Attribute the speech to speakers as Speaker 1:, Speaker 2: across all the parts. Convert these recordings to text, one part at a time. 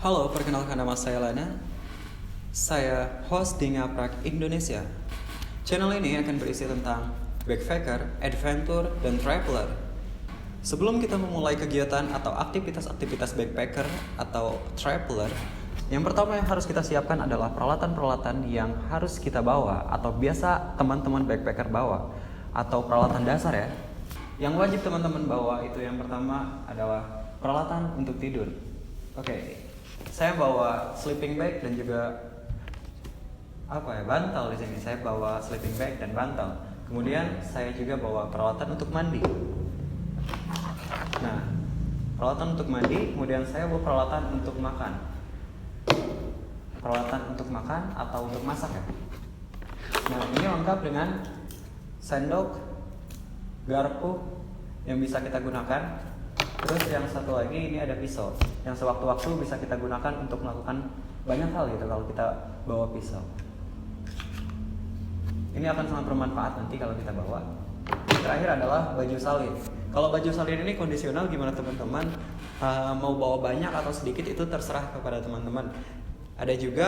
Speaker 1: Halo, perkenalkan nama saya Lana. Saya host di Ngaprak Indonesia. Channel ini akan berisi tentang backpacker, adventure, dan traveler. Sebelum kita memulai kegiatan atau aktivitas-aktivitas backpacker atau traveler, yang pertama yang harus kita siapkan adalah peralatan-peralatan yang harus kita bawa atau biasa teman-teman backpacker bawa atau peralatan dasar ya. Yang wajib teman-teman bawa itu yang pertama adalah peralatan untuk tidur. Oke. Saya bawa sleeping bag dan juga bantal di sini. Saya bawa sleeping bag dan bantal. Kemudian saya juga bawa peralatan untuk mandi. Nah, peralatan untuk mandi, kemudian saya bawa peralatan untuk makan. Peralatan untuk makan atau untuk masak ya. Nah, ini lengkap dengan sendok, garpu yang bisa kita gunakan. Terus yang satu lagi ini ada pisau yang sewaktu-waktu bisa kita gunakan untuk melakukan banyak hal gitu kalau kita bawa pisau. Ini akan sangat bermanfaat nanti kalau kita bawa. Yang terakhir adalah baju salin. Kalau baju salin ini kondisional gimana teman-teman, mau bawa banyak atau sedikit itu terserah kepada teman-teman. Ada juga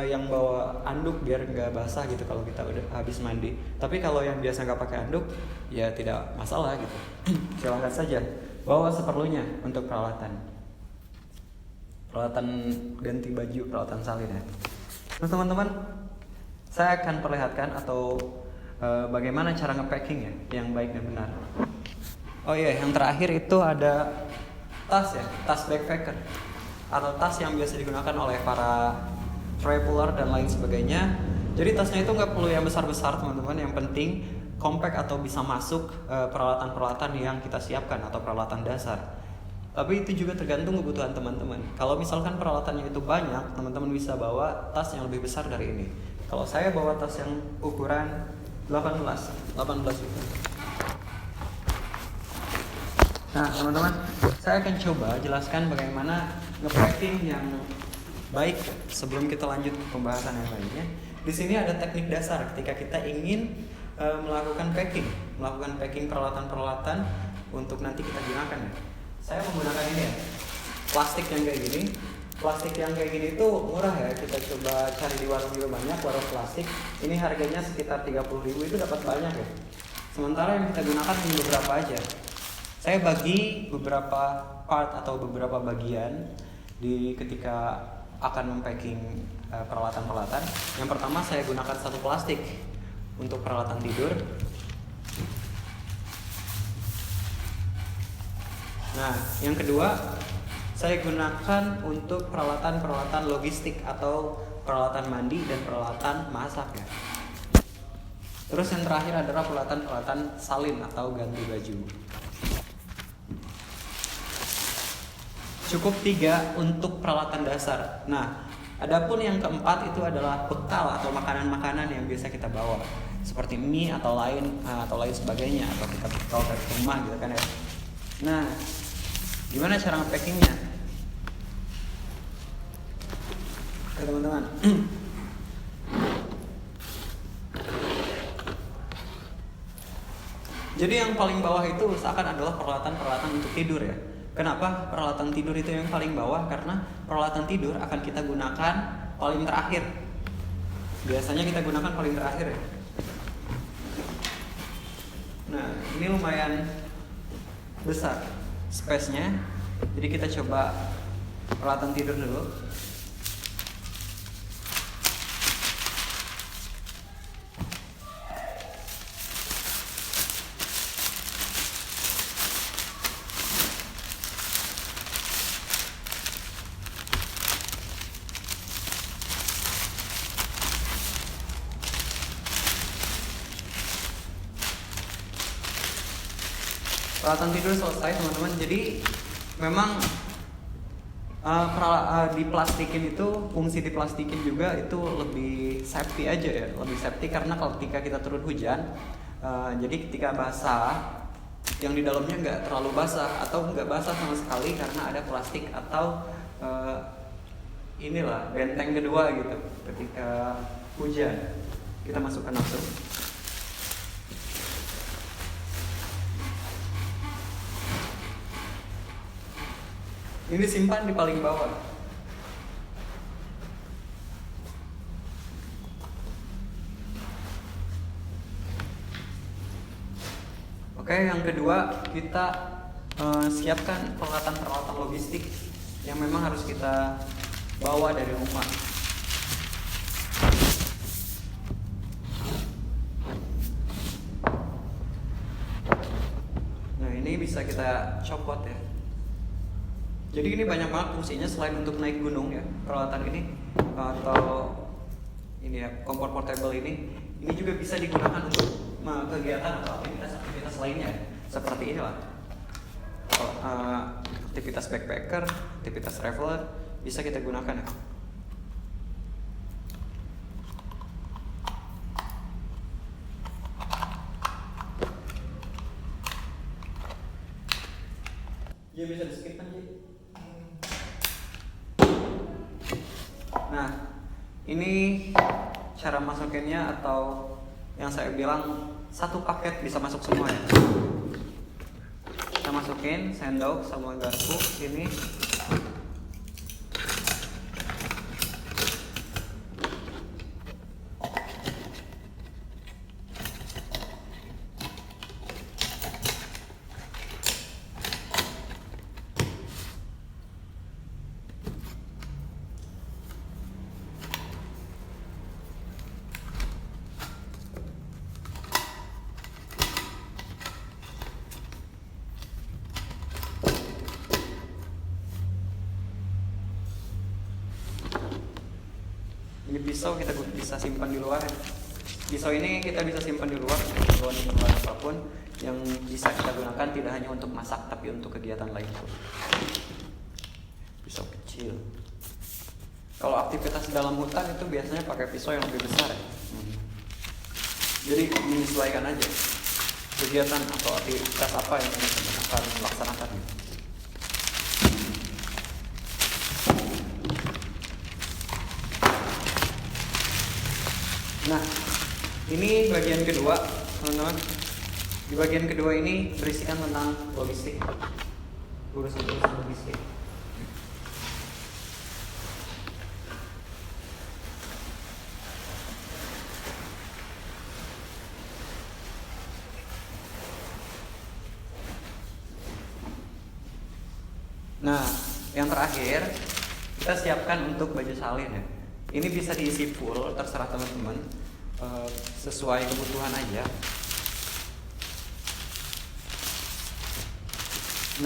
Speaker 1: yang bawa anduk biar nggak basah gitu kalau kita udah habis mandi. Tapi kalau yang biasa nggak pakai anduk ya tidak masalah gitu. Silahkan saja bawa seperlunya untuk peralatan ganti baju, peralatan salin ya. Nah teman-teman, saya akan perlihatkan atau bagaimana cara nge-packing ya yang baik dan benar. Oh iya, yang terakhir itu ada tas ya, tas backpacker atau tas yang biasa digunakan oleh para traveler dan lain sebagainya. Jadi tasnya itu nggak perlu yang besar-besar teman-teman, yang penting compact atau bisa masuk peralatan-peralatan yang kita siapkan atau peralatan dasar. Tapi itu juga tergantung kebutuhan teman-teman. Kalau misalkan peralatannya itu banyak, teman-teman bisa bawa tas yang lebih besar dari ini. Kalau saya bawa tas yang ukuran 18 itu. Nah teman-teman, saya akan coba jelaskan bagaimana nge-packing yang baik sebelum kita lanjut ke pembahasan yang lainnya. Di sini ada teknik dasar ketika kita ingin melakukan packing peralatan-peralatan untuk nanti kita gunakan ya. Saya menggunakan ini ya, plastik yang kayak gini. Plastik yang kayak gini itu murah ya, kita coba cari di warung juga banyak, warung plastik. Ini harganya sekitar 30.000 itu dapat banyak ya. Sementara yang kita gunakan hanya beberapa aja. Saya bagi beberapa part atau beberapa bagian di ketika akan mempacking peralatan-peralatan. Yang pertama saya gunakan satu plastik untuk peralatan tidur. Nah, yang kedua saya gunakan untuk peralatan-peralatan logistik atau peralatan mandi dan peralatan masak ya. Terus yang terakhir adalah peralatan-peralatan salin atau ganti baju. Cukup 3 untuk peralatan dasar. Nah, adapun yang keempat itu adalah bekal atau makanan-makanan yang biasa kita bawa, seperti mie atau lain sebagainya, atau kita bekal dari rumah gitu kan ya. Nah, gimana cara nge-packingnya? Oke teman-teman. Jadi yang paling bawah itu usahakan adalah peralatan-peralatan untuk tidur ya. Kenapa peralatan tidur itu yang paling bawah? Karena peralatan tidur akan kita gunakan paling terakhir. Biasanya kita gunakan paling terakhir ya. Nah, ini lumayan besar space-nya. Jadi kita coba peralatan tidur dulu. Peralatan tidur selesai teman-teman. Jadi memang diplastikin itu, fungsi diplastikin juga itu lebih safety aja ya, lebih safety karena kalau ketika kita turun hujan, jadi ketika basah, yang di dalamnya nggak terlalu basah atau nggak basah sama sekali karena ada plastik atau inilah benteng kedua gitu. Ketika hujan kita masukkan langsung. Ini simpan di paling bawah. Oke, yang kedua kita siapkan peralatan-peralatan logistik yang memang harus kita bawa dari rumah. Nah, ini bisa kita copot ya. Jadi ini banyak banget fungsinya selain untuk naik gunung ya, peralatan ini atau ini ya, kompor portable ini juga bisa digunakan untuk kegiatan atau aktivitas lainnya seperti inilah. Aktivitas backpacker, aktivitas traveler bisa kita gunakan ya. Ya bisa di skip aja. Nah, ini cara masukinnya atau yang saya bilang satu paket bisa masuk semua ya. Kita masukin sendok sama garpu sini. Ini pisau kita bisa simpan di luar ya. Pisau ini kita bisa simpan di luar, bawa tempat apapun yang bisa kita gunakan tidak hanya untuk masak tapi untuk kegiatan lain pun. Pisau kecil. Kalau aktivitas dalam hutan itu biasanya pakai pisau yang lebih besar ya. Jadi menyesuaikan aja kegiatan atau aktivitas apa yang kita akan laksanakan. Nah, ini bagian kedua, teman-teman. Di bagian kedua ini berisikan tentang logistik, urusan logistik. Nah, yang terakhir kita siapkan untuk baju salin ya. Ini bisa diisi full, terserah teman-teman, sesuai kebutuhan aja.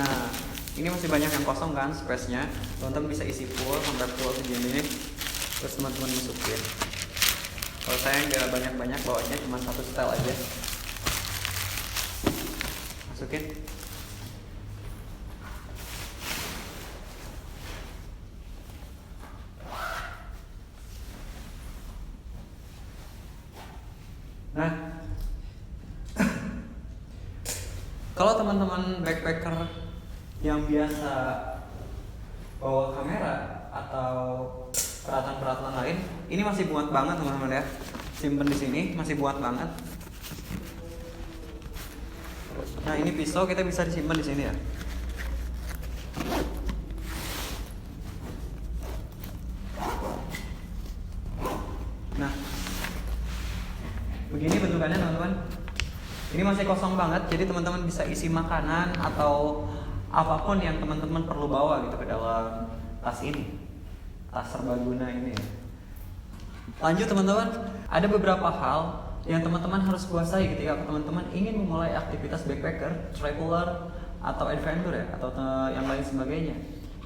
Speaker 1: Nah, ini masih banyak yang kosong kan space-nya. Teman-teman bisa isi full sampai full segini, terus teman-teman masukin. Kalau saya nggak banyak-banyak, bawanya cuma satu setel aja. Masukin. Nah, kalau teman-teman backpacker yang biasa bawa kamera atau peralatan-peralatan lain, ini masih muat banget teman-teman ya. Simpen di sini masih muat banget. Nah, ini pisau kita bisa disimpan di sini ya. Nah, begini bentukannya teman-teman. Ini masih kosong banget, jadi teman-teman bisa isi makanan atau apapun yang teman-teman perlu bawa gitu ke dalam tas ini, tas serbaguna ini. Lanjut teman-teman, ada beberapa hal yang teman-teman harus kuasai ketika teman-teman ingin memulai aktivitas backpacker, traveler, atau adventure ya, atau yang lain sebagainya.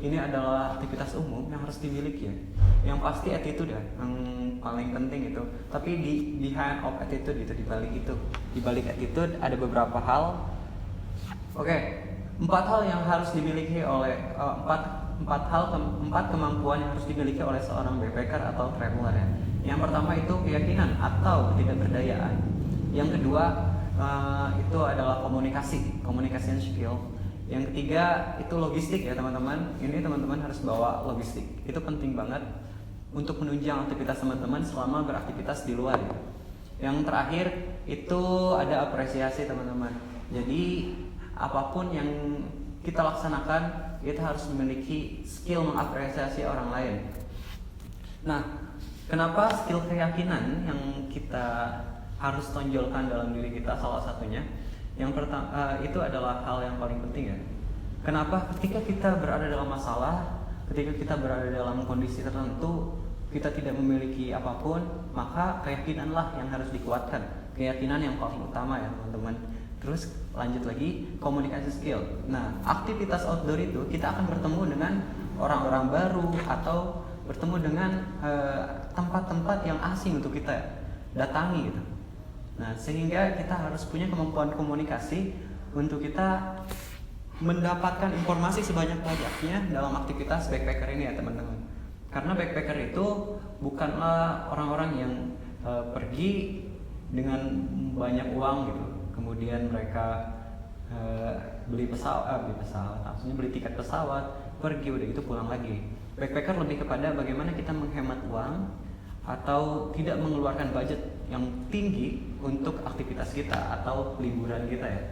Speaker 1: Ini adalah aktivitas umum yang harus dimiliki ya. Yang pasti attitude ya, yang paling penting itu. Tapi behind of attitude itu, di balik attitude ada beberapa hal. Oke, 4 hal yang harus dimiliki oleh empat kemampuan yang harus dimiliki oleh seorang backpacker atau traveler ya. Yang pertama itu keyakinan atau ketidakberdayaan. Yang kedua itu adalah communication skill. Yang ketiga itu logistik ya teman-teman. Ini teman-teman harus bawa logistik. Itu penting banget untuk menunjang aktivitas teman-teman selama beraktivitas di luar ya. Yang terakhir itu ada apresiasi teman-teman. Jadi apapun yang kita laksanakan, kita harus memiliki skill mengapresiasi orang lain. Nah, kenapa skill keyakinan yang kita harus tonjolkan dalam diri kita? Salah satunya Yang pertama itu adalah hal yang paling penting ya. Kenapa? Ketika kita berada dalam masalah, ketika kita berada dalam kondisi tertentu, kita tidak memiliki apapun, maka keyakinanlah yang harus dikuatkan. Keyakinan yang paling utama ya teman-teman. Terus lanjut lagi, komunikasi skill. Nah, aktivitas outdoor itu kita akan bertemu dengan orang-orang baru atau bertemu dengan tempat-tempat yang asing untuk kita datangi gitu. Nah, sehingga kita harus punya kemampuan komunikasi untuk kita mendapatkan informasi sebanyak-banyaknya dalam aktivitas backpacker ini ya teman-teman. Karena backpacker itu bukanlah orang-orang yang pergi dengan banyak uang gitu. Kemudian mereka beli pesawat, maksudnya beli tiket pesawat, pergi udah gitu pulang lagi. Backpacker lebih kepada bagaimana kita menghemat uang atau tidak mengeluarkan budget yang tinggi untuk aktivitas kita atau liburan kita ya,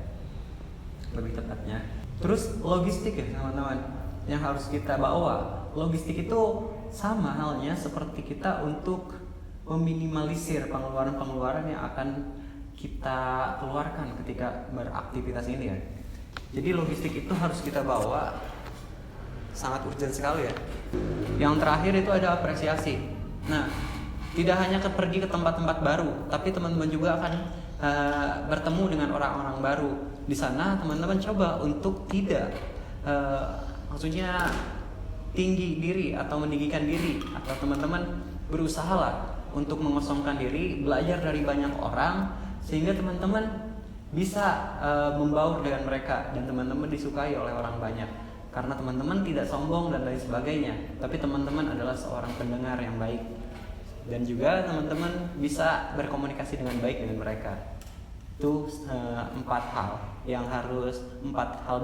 Speaker 1: lebih tepatnya. Terus logistik ya teman-teman, yang harus kita bawa. Logistik itu sama halnya seperti kita untuk meminimalisir pengeluaran-pengeluaran yang akan kita keluarkan ketika beraktivitas ini ya. Jadi logistik itu harus kita bawa, sangat urgent sekali ya. Yang terakhir itu ada apresiasi. Nah, tidak hanya pergi ke tempat-tempat baru, tapi teman-teman juga akan bertemu dengan orang-orang baru. Di sana teman-teman coba untuk tidak maksudnya tinggi diri atau meninggikan diri, atau teman-teman berusahalah untuk mengosongkan diri, belajar dari banyak orang sehingga teman-teman bisa membaur dengan mereka dan teman-teman disukai oleh orang banyak. Karena teman-teman tidak sombong dan lain sebagainya, tapi teman-teman adalah seorang pendengar yang baik dan juga teman-teman bisa berkomunikasi dengan baik dengan mereka. Itu 4 hal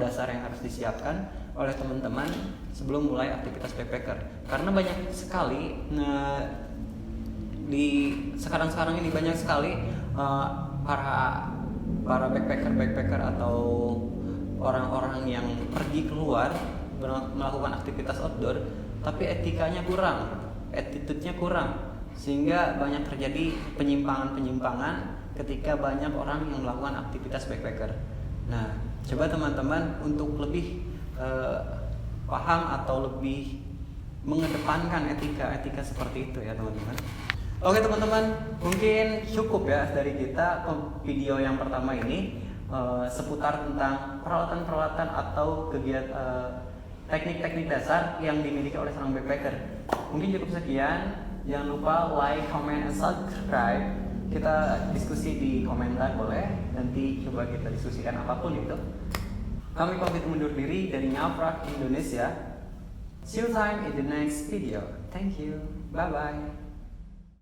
Speaker 1: dasar yang harus disiapkan oleh teman-teman sebelum mulai aktivitas backpacker. Karena banyak sekali di sekarang ini banyak sekali para backpacker atau orang-orang yang pergi keluar melakukan aktivitas outdoor tapi etikanya kurang, attitude-nya kurang, sehingga banyak terjadi penyimpangan ketika banyak orang yang melakukan aktivitas backpacker. Nah, coba teman-teman untuk lebih paham atau lebih mengedepankan etika seperti itu ya teman-teman. Oke teman-teman, mungkin cukup ya dari kita video yang pertama ini seputar tentang peralatan-peralatan atau kegiatan teknik-teknik dasar yang dimiliki oleh seorang backpacker. Mungkin cukup sekian. Jangan lupa like, comment, and subscribe. Kita diskusi di komentar boleh. Nanti coba kita diskusikan apapun itu. Kami pamit mundur diri dari Ngaprak Indonesia. See you time in the next video. Thank you. Bye bye.